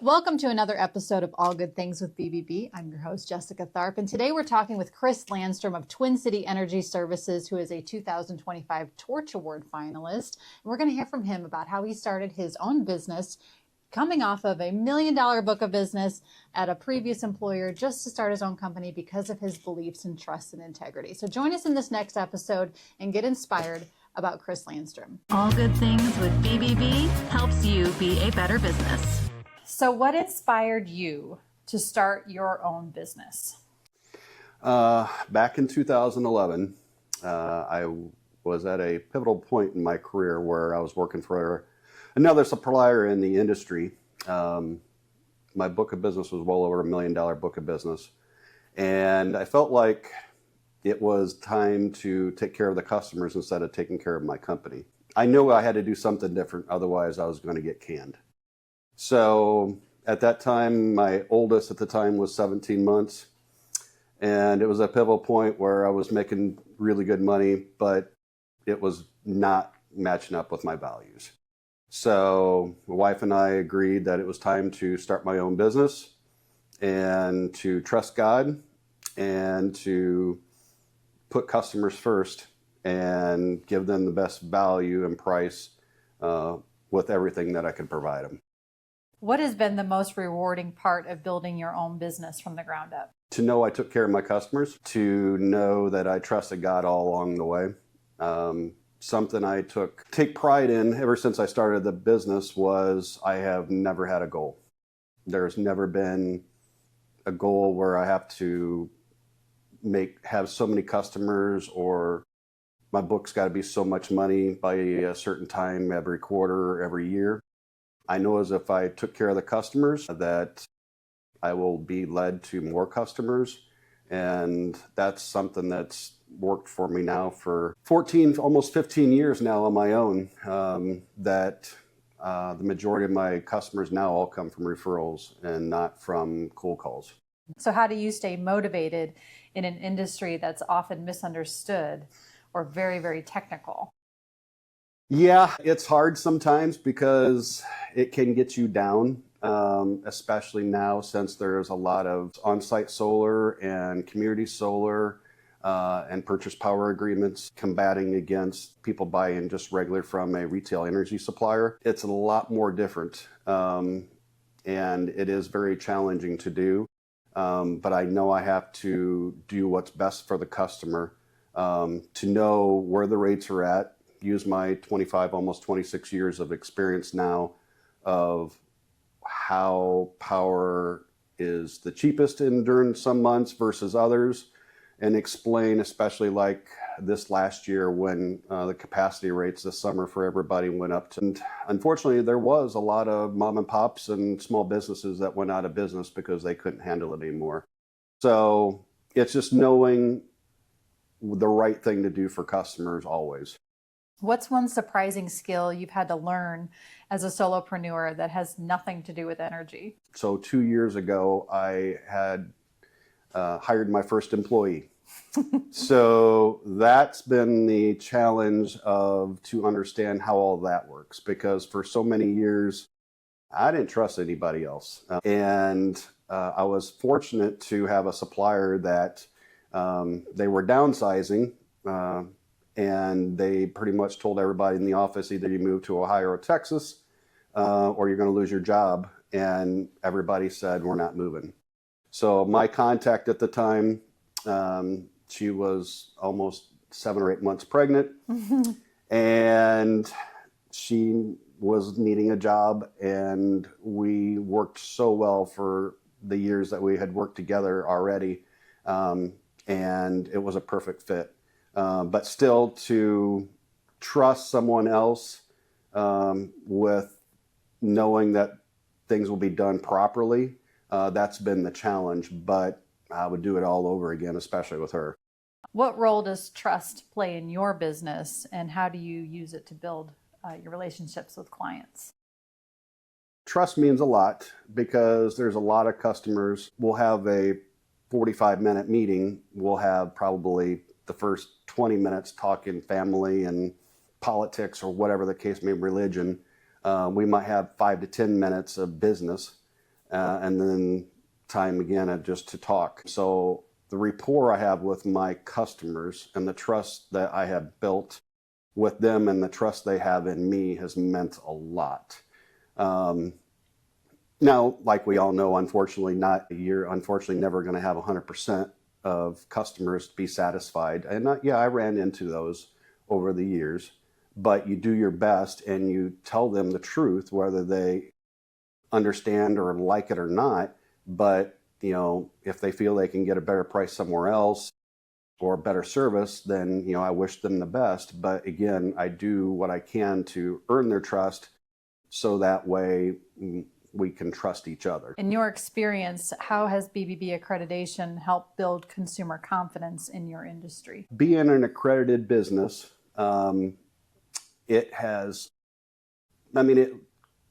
Welcome to another episode of All Good Things with BBB. I'm your host, Jessica Tharp, and today we're talking with Chris Landstrom of Twin City Energy Services, who is a 2025 Torch Award finalist. And we're going to hear from him about how he started his own business, coming off of $1 million book of business at a previous employer just to start his own company because of his beliefs in trust and integrity. So join us in this next episode and get inspired about Chris Landstrom. All Good Things with BBB helps you be a better business. So what inspired you to start your own business? Back in 2011, I was at a pivotal point in my career where I was working for another supplier in the industry. My book of business was well over $1 million book of business. And I felt like it was time to take care of the customers instead of taking care of my company. I knew I had to do something different, otherwise I was going to get canned. So at that time, my oldest at the time was 17 months. And it was a pivotal point where I was making really good money, but it was not matching up with my values. So my wife and I agreed that it was time to start my own business and to trust God and to put customers first and give them the best value and price with everything that I could provide them. What has been the most rewarding part of building your own business from the ground up? To know I took care of my customers, to know that I trusted God all along the way. Something I take pride in ever since I started the business was I have never had a goal. There's never been a goal where I have to have so many customers or my book's got to be so much money by a certain time every quarter, every year. I know as if I took care of the customers that I will be led to more customers. And that's something that's worked for me now for 14, almost 15 years now on my own, that the majority of my customers now all come from referrals and not from cold calls. So how do you stay motivated in an industry that's often misunderstood or very, very technical? Yeah, it's hard sometimes because it can get you down, especially now since there's a lot of on-site solar and community solar and purchase power agreements combating against people buying just regular from a retail energy supplier. It's a lot more different, and it is very challenging to do. But I know I have to do what's best for the customer, to know where the rates are at, use my 25, almost 26 years of experience now of how power is the cheapest during some months versus others, and explain, especially like this last year when the capacity rates this summer for everybody went up. And unfortunately, there was a lot of mom and pops and small businesses that went out of business because they couldn't handle it anymore. So it's just knowing the right thing to do for customers always. What's one surprising skill you've had to learn as a solopreneur that has nothing to do with energy? So 2 years ago, I had hired my first employee. So that's been the challenge to understand how all that works, because for so many years, I didn't trust anybody else. And I was fortunate to have a supplier that they were downsizing, and they pretty much told everybody in the office, either you move to Ohio or Texas, or you're going to lose your job. And everybody said, we're not moving. So my contact at the time, she was almost 7 or 8 months pregnant, and she was needing a job. And we worked so well for the years that we had worked together already. And it was a perfect fit. But still, to trust someone else with knowing that things will be done properly, that's been the challenge. But I would do it all over again, especially with her. What role does trust play in your business, and how do you use it to build your relationships with clients? Trust means a lot, because there's a lot of customers. We'll have a 45-minute meeting. We'll have probably the first 20 minutes talking family and politics or whatever the case may be, religion. We might have 5 to 10 minutes of business. and then time again just to talk. So the rapport I have with my customers and the trust that I have built with them and the trust they have in me has meant a lot. Now, like we all know, unfortunately, you're unfortunately never going to have 100% of customers be satisfied. And I ran into those over the years, but you do your best and you tell them the truth, whether they understand or like it or not. But, if they feel they can get a better price somewhere else or better service, then, I wish them the best. But again, I do what I can to earn their trust so that way we can trust each other. In your experience, how has BBB accreditation helped build consumer confidence in your industry? Being an accredited business, it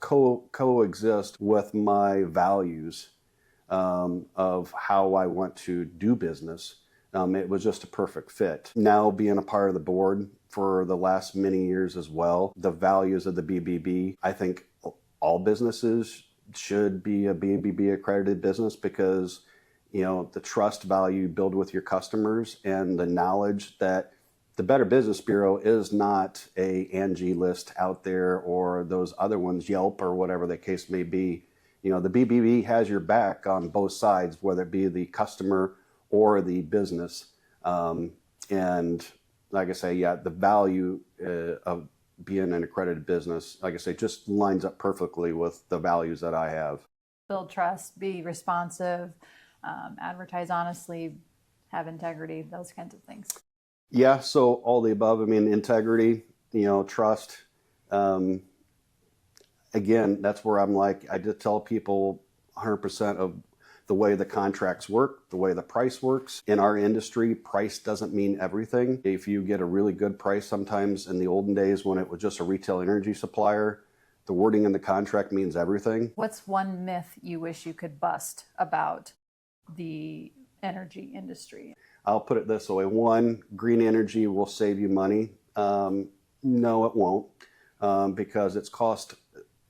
coexists with my values of how I want to do business. It was just a perfect fit. Now being a part of the board for the last many years as well, the values of the BBB, I think all businesses should be a BBB accredited business because, the trust value you build with your customers and the knowledge that the Better Business Bureau is not a Angie List out there or those other ones, Yelp or whatever the case may be. The BBB has your back on both sides, whether it be the customer or the business. And like I say, the value of being an accredited business, like I say, just lines up perfectly with the values that I have. Build trust, be responsive, advertise honestly, have integrity, those kinds of things. Yeah, so all the above. Integrity, trust. Again, that's where I'm like, I just tell people 100% of the way the contracts work, the way the price works. In our industry, price doesn't mean everything. If you get a really good price, sometimes in the olden days when it was just a retail energy supplier, the wording in the contract means everything. What's one myth you wish you could bust about the energy industry? I'll put it this way. One, green energy will save you money. No, it won't, because it's cost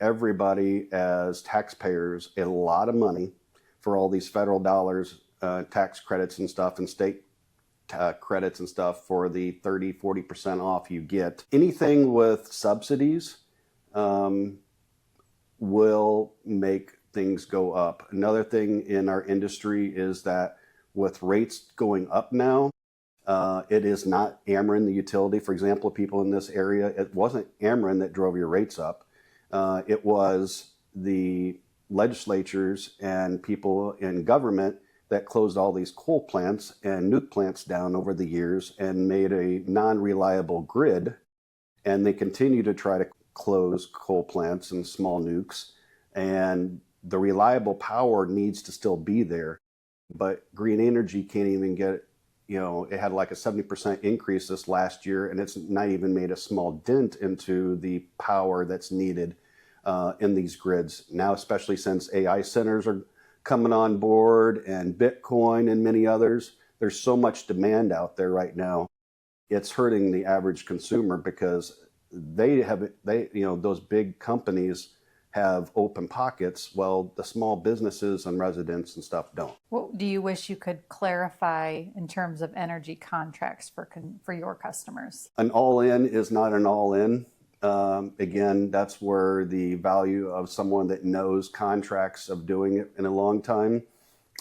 everybody as taxpayers a lot of money for all these federal dollars, tax credits and stuff, and state credits and stuff for the 30, 40% off you get. Anything with subsidies will make things go up. Another thing in our industry is that with rates going up now, it is not Ameren, the utility. For example, people in this area, it wasn't Ameren that drove your rates up. It was the legislatures and people in government that closed all these coal plants and nuke plants down over the years and made a non-reliable grid. And they continue to try to close coal plants and small nukes. And the reliable power needs to still be there. But green energy can't even get, it had like a 70% increase this last year, and it's not even made a small dent into the power that's needed in these grids. Now, especially since AI centers are coming on board and Bitcoin and many others, there's so much demand out there right now. It's hurting the average consumer because those big companies have open pockets. Well, the small businesses and residents and stuff don't. What do you wish you could clarify in terms of energy contracts for your customers? An all-in is not an all-in. Again, that's where the value of someone that knows contracts of doing it in a long time,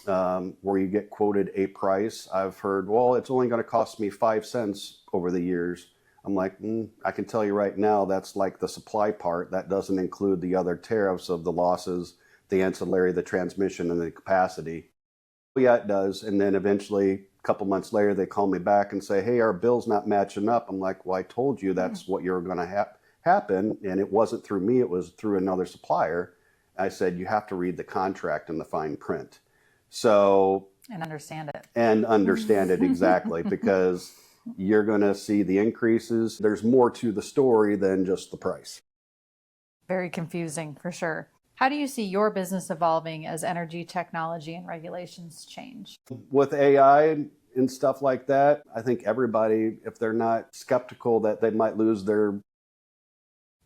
where you get quoted a price. I've heard, well, it's only going to cost me 5 cents over the years. I'm like, I can tell you right now, that's like the supply part. That doesn't include the other tariffs of the losses, the ancillary, the transmission, and the capacity. Yeah, it does. And then eventually, a couple months later, they call me back and say, hey, our bill's not matching up. I'm like, well, I told you that's what you're going to happen. And it wasn't through me. It was through another supplier. I said, you have to read the contract and the fine print. And understand it. And understand it, exactly, because you're going to see the increases. There's more to the story than just the price. Very confusing, for sure. How do you see your business evolving as energy technology and regulations change? With AI and stuff like that, I think everybody, if they're not skeptical that they might lose their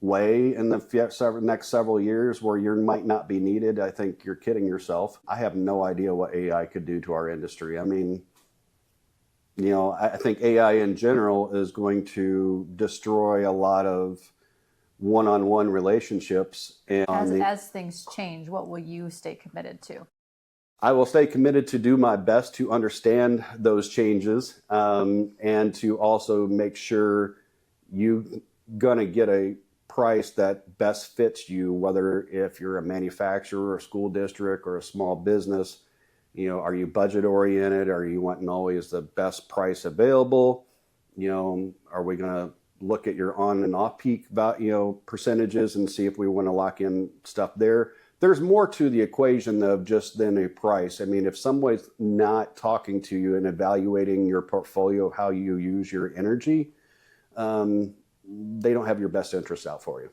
way in the next several years where you might not be needed, I think you're kidding yourself. I have no idea what AI could do to our industry. I mean, I think AI in general is going to destroy a lot of one-on-one relationships. And as things change, what will you stay committed to? I will stay committed to do my best to understand those changes, and to also make sure you're going to get a price that best fits you, whether if you're a manufacturer or a school district or a small business. Are you budget oriented? Are you wanting always the best price available? Are we going to look at your on and off peak percentages and see if we want to lock in stuff there? There's more to the equation of just than a price. I mean, if someone's not talking to you and evaluating your portfolio, how you use your energy, they don't have your best interests out for you.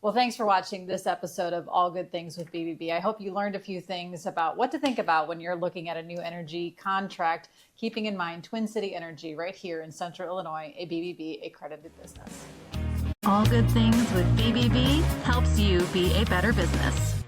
Well, thanks for watching this episode of All Good Things with BBB. I hope you learned a few things about what to think about when you're looking at a new energy contract, keeping in mind Twin City Energy right here in Central Illinois, a BBB accredited business. All Good Things with BBB helps you be a better business.